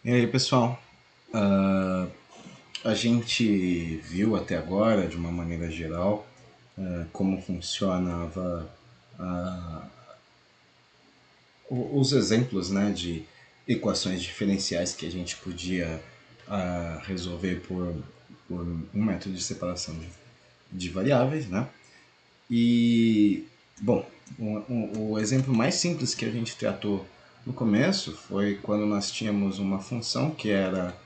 E aí, pessoal? Ah, a gente viu até agora, de uma maneira geral, como funcionava os exemplos, né, de equações diferenciais que a gente podia resolver por um método de separação de variáveis, né? E, bom, o exemplo mais simples que a gente tratou no começo foi quando nós tínhamos uma função que era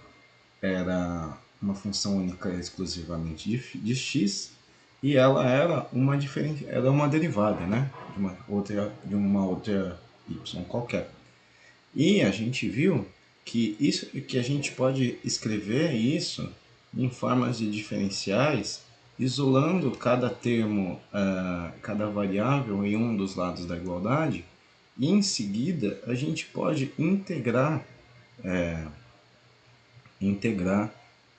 uma função única exclusivamente de x e ela era uma derivada, né, de uma outra y qualquer. E a gente viu que a gente pode escrever isso em formas de diferenciais, isolando cada termo, cada variável em um dos lados da igualdade, e em seguida a gente pode integrar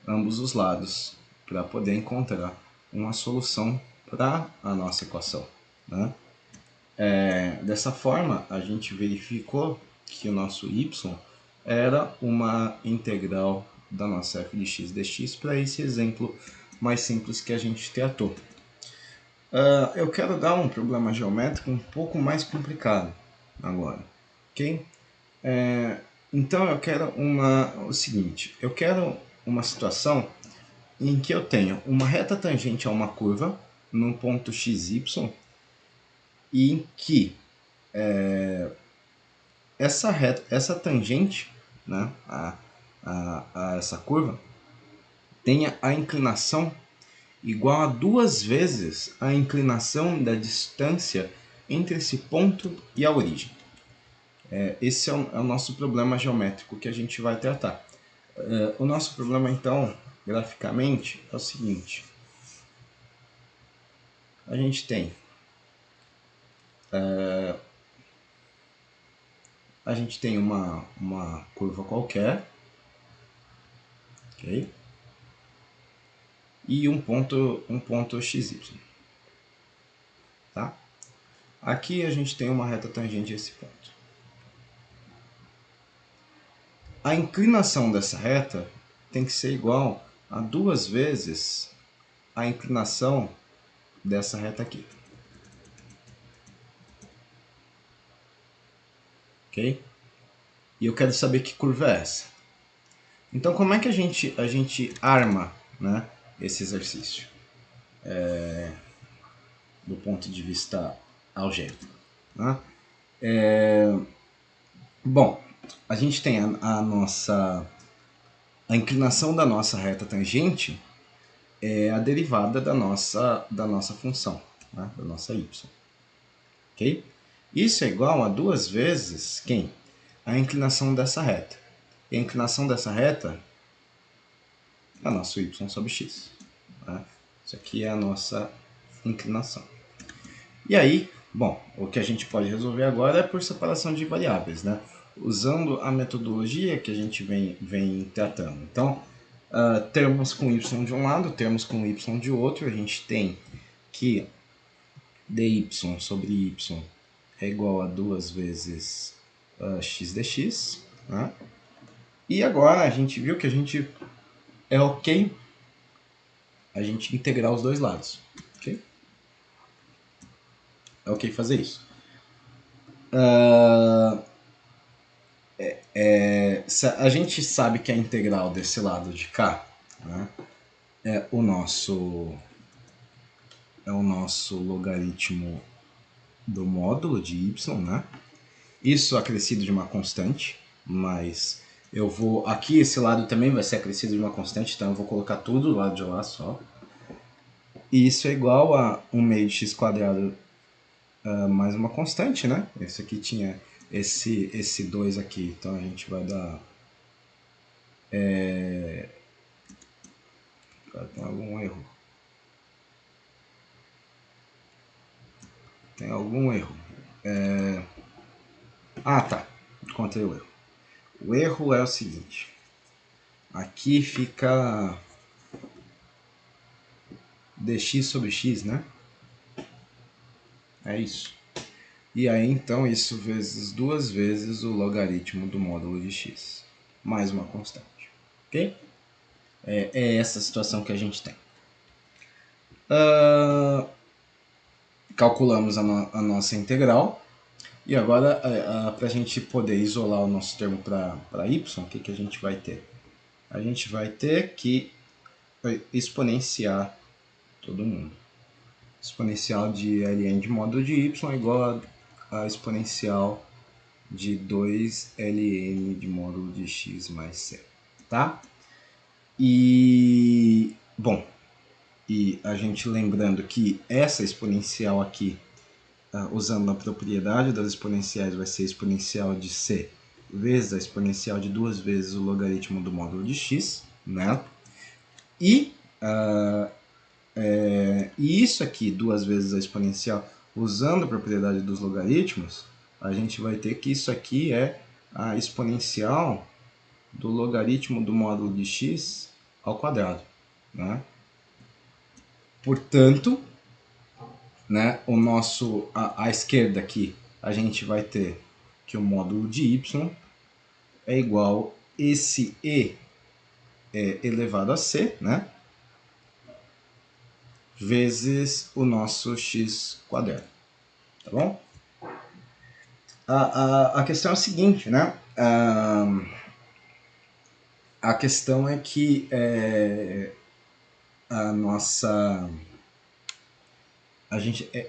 ambos os lados para poder encontrar uma solução para a nossa equação, né? Dessa forma, a gente verificou que o nosso y era uma integral da nossa f de x dx para esse exemplo mais simples que a gente tratou. Eu quero dar um problema geométrico um pouco mais complicado agora, ok? Então eu quero o seguinte, eu quero uma situação em que eu tenho uma reta tangente a uma curva num ponto xy e em que essa tangente, né, a essa curva tenha a inclinação igual a duas vezes a inclinação da distância entre esse ponto e a origem. Esse é o nosso problema geométrico que a gente vai tratar. O nosso problema, então, graficamente, é o seguinte. A gente tem uma curva qualquer, ok? E um ponto xy, tá? Aqui a gente tem uma reta tangente a esse ponto. A inclinação dessa reta tem que ser igual a duas vezes a inclinação dessa reta aqui. Ok? E eu quero saber que curva é essa. Então, como é que a gente arma, né, esse exercício? Do ponto de vista algébrico, né? Bom, a gente tem a inclinação da nossa reta tangente é a derivada da nossa função, né? Da nossa y. Ok? Isso é igual a duas vezes quem? A inclinação dessa reta. E a inclinação dessa reta é a nossa y sobre x. Né? Isso aqui é a nossa inclinação. E aí, bom, o que a gente pode resolver agora é por separação de variáveis, né? Usando a metodologia que a gente vem tratando. Então, termos com y de um lado, termos com y de outro, a gente tem que dy sobre y é igual a duas vezes x dx, né? E agora a gente viu que é ok a gente integrar os dois lados, ok? É ok fazer isso. A gente sabe que a integral desse lado de cá, né, é o nosso logaritmo do módulo de y, né? Isso acrescido de uma constante, mas eu vou... Aqui esse lado também vai ser acrescido de uma constante, então eu vou colocar tudo do lado de lá só. E isso é igual a 1 meio de x quadrado mais uma constante, né? Esse aqui tinha esse 2 aqui, então a gente vai dar... Tem algum erro. Tem algum erro. Tá. Encontrei o erro. O erro é o seguinte. Aqui fica dx sobre x, né? É isso. E aí, então, isso vezes duas vezes o logaritmo do módulo de x. mais uma constante. Ok? É essa situação que a gente tem. Calculamos a nossa integral. E agora, para a gente poder isolar o nosso termo para y, o que a gente vai ter? A gente vai ter que exponenciar todo mundo. Exponencial de ln de módulo de y é igual a exponencial de 2ln de módulo de x mais c. Tá? E, bom, e a gente lembrando que essa exponencial aqui, usando a propriedade das exponenciais, vai ser exponencial de c vezes a exponencial de 2 vezes o logaritmo do módulo de x, né? E isso aqui, 2 vezes a exponencial, usando a propriedade dos logaritmos, a gente vai ter que isso aqui é a exponencial do logaritmo do módulo de x ao quadrado, né? Portanto, né, a esquerda aqui, a gente vai ter que o módulo de y é igual esse e elevado a c, né, vezes o nosso x quadrado, tá bom? A questão é a seguinte, né? A questão é que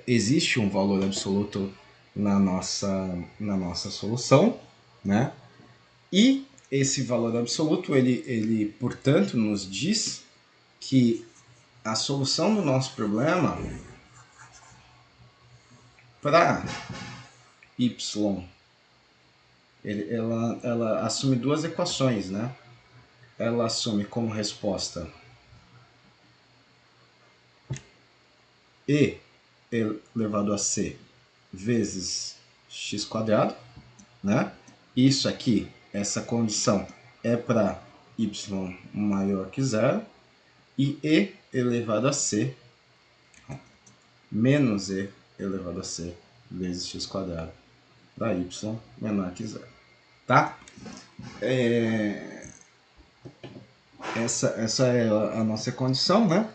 existe um valor absoluto na nossa solução, né? E esse valor absoluto, ele portanto nos diz que a solução do nosso problema para y, ela assume duas equações, né? Ela assume como resposta e elevado a c vezes x quadrado, né? Isso aqui, essa condição é para y maior que zero, e elevado a c menos e elevado a c vezes x quadrado para y menor que zero, tá? Essa é a nossa condição, né?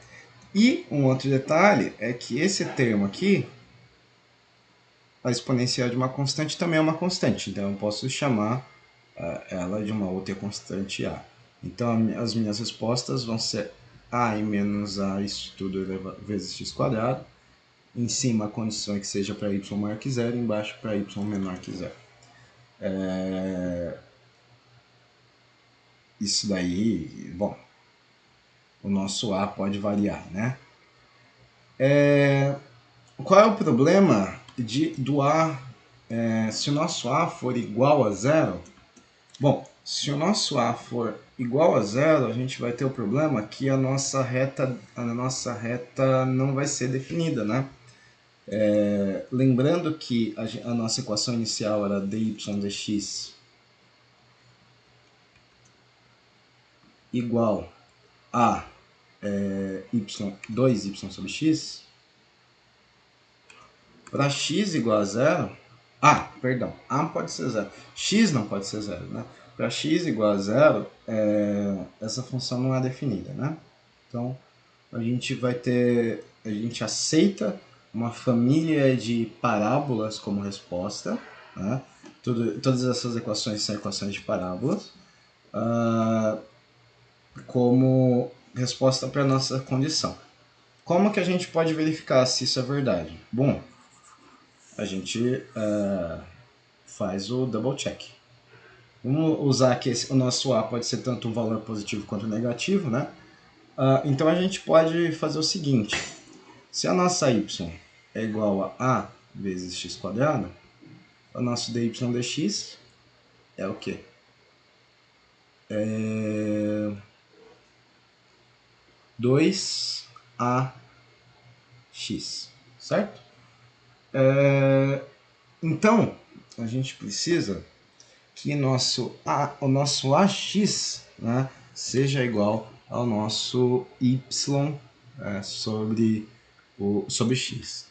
E um outro detalhe é que esse termo aqui, a exponencial de uma constante também é uma constante, então eu posso chamar ela de uma outra constante a. Então as minhas respostas vão ser a e menos a, isso tudo vezes x quadrado. Em cima a condição é que seja para y maior que zero, embaixo para y menor que zero. Isso daí, bom, o nosso a pode variar, né? Qual é o problema do a, se o nosso a for igual a zero? Bom, se o nosso a for igual a zero, a gente vai ter o problema que a nossa reta não vai ser definida, né? Lembrando que a nossa equação inicial era dy dx igual a 2y sobre x. Para x igual a zero, perdão, a pode ser zero, x não pode ser zero, né? Para x igual a zero, essa função não é definida, né? Então, a gente aceita uma família de parábolas como resposta, né? Todas essas equações são equações de parábolas, como resposta para a nossa condição. Como que a gente pode verificar se isso é verdade? Bom, a gente faz o double check. Vamos usar que o nosso a pode ser tanto um valor positivo quanto negativo, né? Então a gente pode fazer o seguinte: se a nossa y é igual a vezes x quadrado, o nosso dy dx é o quê? 2ax, certo? Então, a gente precisa que o nosso ax, né, seja igual ao nosso y sobre x.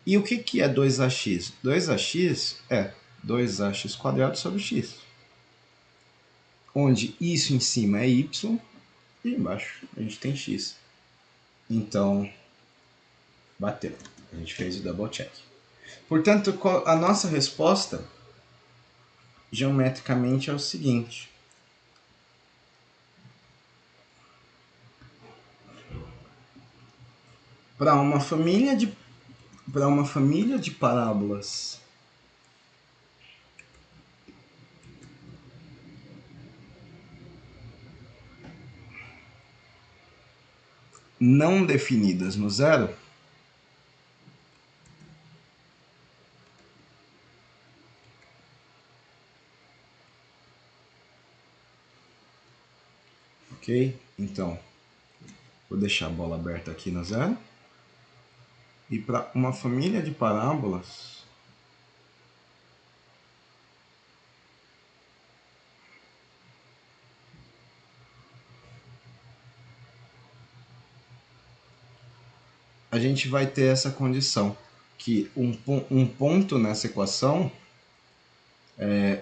E o que é 2ax? 2ax é 2ax quadrado sobre x. onde isso em cima é y e embaixo a gente tem x. Então, bateu. A gente fez o double check. Portanto, a nossa resposta geometricamente é o seguinte. Para uma família de parábolas não definidas no zero, ok? Então, vou deixar a bola aberta aqui no zero. E para uma família de parábolas a gente vai ter essa condição, que um ponto nessa equação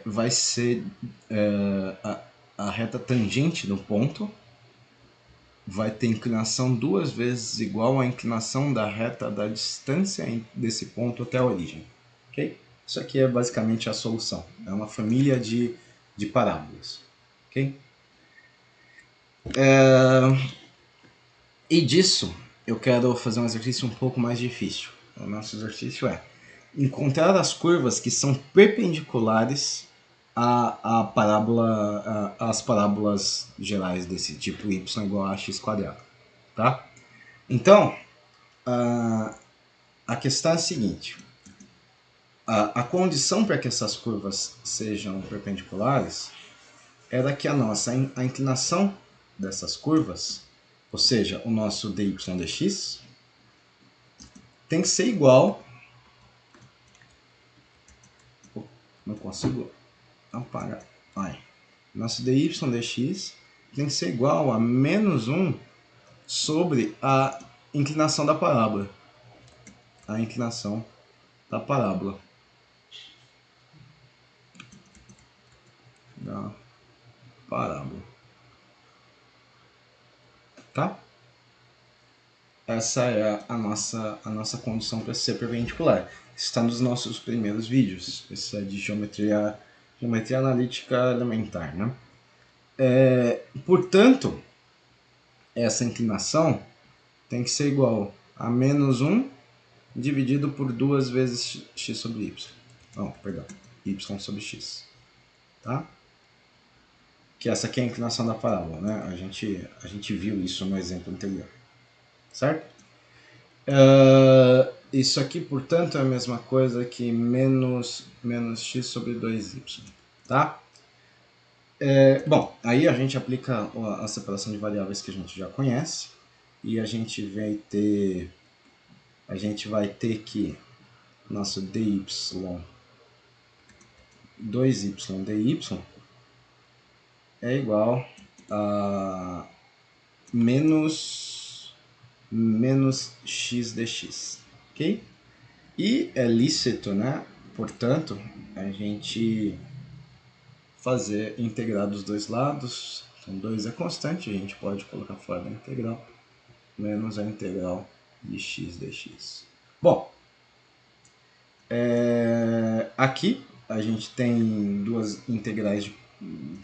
vai ser a reta tangente do ponto, vai ter inclinação 2 vezes igual à inclinação da reta da distância desse ponto até a origem. Okay? Isso aqui é basicamente a solução. É uma família de parábolas. Okay? E disso eu quero fazer um exercício um pouco mais difícil. O nosso exercício é encontrar as curvas que são perpendiculares à parábola, às parábolas gerais desse tipo y igual a x quadrado. Tá? Então, a questão é a seguinte. A condição para que essas curvas sejam perpendiculares era que a inclinação dessas curvas, ou seja, o nosso dy dx, tem que ser igual... Não consigo apagar. Nosso dy dx tem que ser igual a menos 1 sobre a inclinação da parábola. A inclinação da parábola. Tá? Essa é a nossa condição para ser perpendicular. Está nos nossos primeiros vídeos. Isso é de geometria analítica elementar, né? Portanto, essa inclinação tem que ser igual a menos 1 dividido por 2 vezes x sobre y. Y sobre x. Tá? Que essa aqui é a inclinação da parábola, né? A gente viu isso no exemplo anterior. Certo? Isso aqui, portanto, é a mesma coisa que menos x sobre 2y. Tá? Bom, aí a gente aplica a separação de variáveis que a gente já conhece. E a gente vai ter que nosso dy 2y dy é igual a menos x dx, ok? E é lícito, né? Portanto, a gente fazer integrar dos dois lados. Então 2 é constante, a gente pode colocar fora da integral, menos a integral de x dx. Bom, aqui a gente tem duas integrais de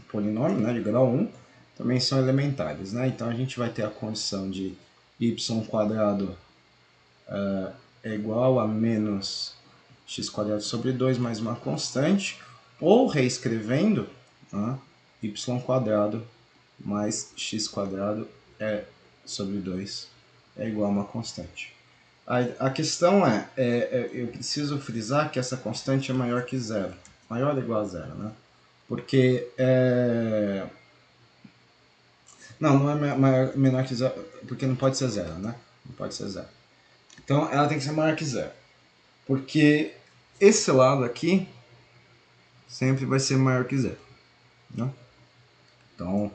polinômio, né, de grau 1, também são elementares, né? Então a gente vai ter a condição de y quadrado é igual a menos x quadrado sobre 2 mais uma constante, ou reescrevendo, né, y quadrado mais x quadrado sobre 2 é igual a uma constante. A questão eu preciso frisar que essa constante é maior que zero. Maior ou igual a zero, né? Porque não é menor que zero, porque não pode ser zero, né? Não pode ser zero. Então ela tem que ser maior que zero. Porque esse lado aqui sempre vai ser maior que zero, né? Então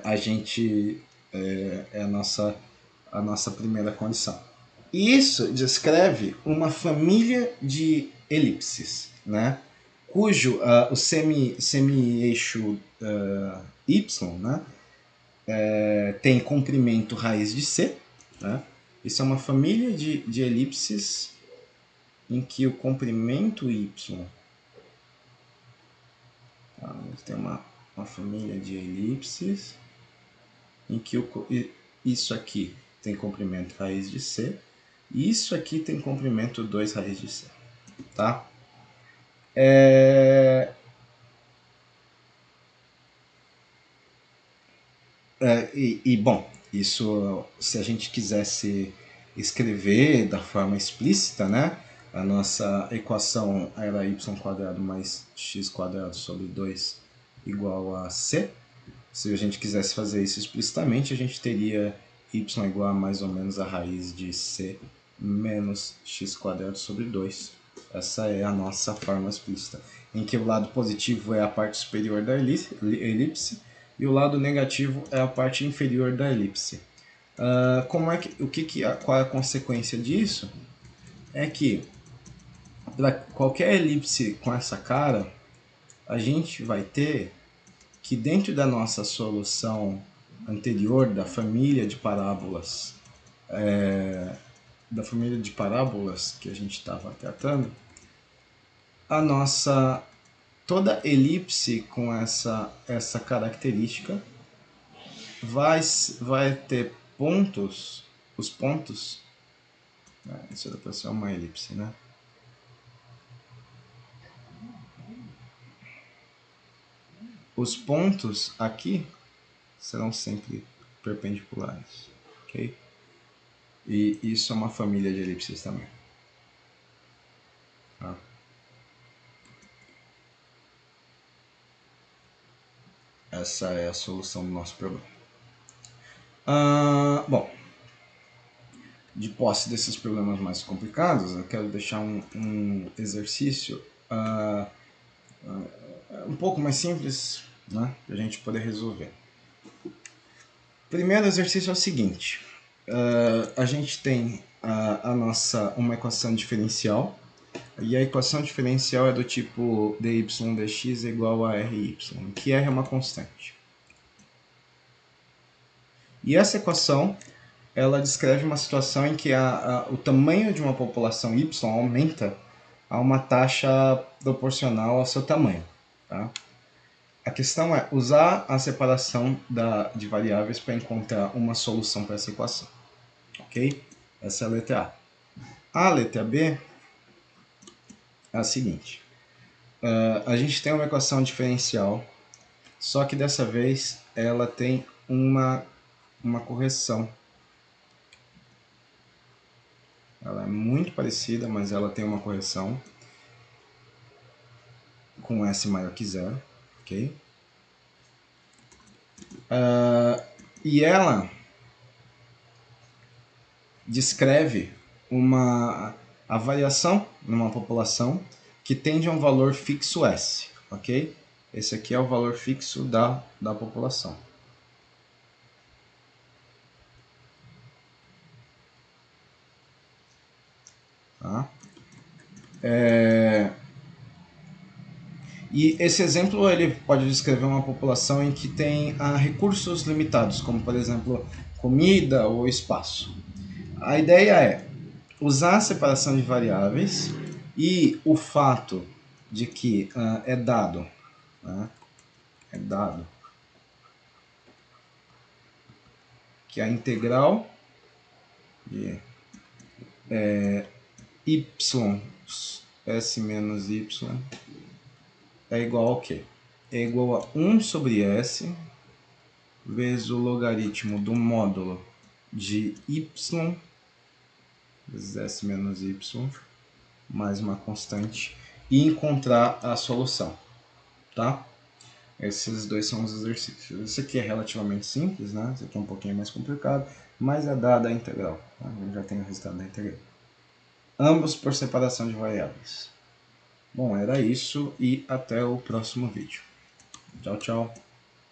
a gente é a nossa primeira condição. E isso descreve uma família de elipses, né? cujo o semi-eixo y, né, tem comprimento raiz de c. Né? Isso é uma família de elipses em que o comprimento y, tá? Tem uma família de elipses em que isso aqui tem comprimento raiz de c e isso aqui tem comprimento 2 raiz de c. Tá? Bom, isso, se a gente quisesse escrever da forma explícita, né? A nossa equação era y² mais x² sobre 2 igual a c. Se a gente quisesse fazer isso explicitamente, a gente teria y igual a mais ou menos a raiz de c menos x² sobre 2. Essa é a nossa forma explícita, em que o lado positivo é a parte superior da elipse e o lado negativo é a parte inferior da elipse. Qual é a consequência disso? É que para qualquer elipse com essa cara, a gente vai ter que dentro da nossa solução anterior da família de parábolas, que a gente estava tratando, toda elipse com essa característica vai ter pontos, os pontos, isso era para ser uma elipse, né? Os pontos aqui serão sempre perpendiculares, ok? E isso é uma família de elipses também. Tá? Essa é a solução do nosso problema. Bom, de posse desses problemas mais complicados, eu quero deixar um exercício um pouco mais simples, né, para a gente poder resolver. Primeiro exercício é o seguinte: a gente tem uma equação diferencial, e a equação diferencial é do tipo dy dx é igual a ry, que r é uma constante. E essa equação ela descreve uma situação em que o tamanho de uma população y aumenta a uma taxa proporcional ao seu tamanho. Tá? A questão é usar a separação de variáveis para encontrar uma solução para essa equação. Ok? Essa é a letra A. A letra B é a seguinte. A gente tem uma equação diferencial, só que dessa vez ela tem uma correção. Ela é muito parecida, mas ela tem uma correção com S maior que zero. Ok? E ela descreve a variação numa população que tende a um valor fixo S, ok? Esse aqui é o valor fixo da população. Tá? E esse exemplo ele pode descrever uma população em que tem recursos limitados, como por exemplo comida ou espaço. A ideia é usar a separação de variáveis e o fato de que é dado que a integral de y s menos y é igual ao quê? É igual a 1 sobre s vezes o logaritmo do módulo de y vezes s menos y mais uma constante e encontrar a solução. Tá? Esses dois são os exercícios. Esse aqui é relativamente simples, né? Esse aqui é um pouquinho mais complicado, mas é dada a integral. Tá? Eu já tenho o resultado da integral. Ambos por separação de variáveis. Bom, era isso e até o próximo vídeo. Tchau, tchau.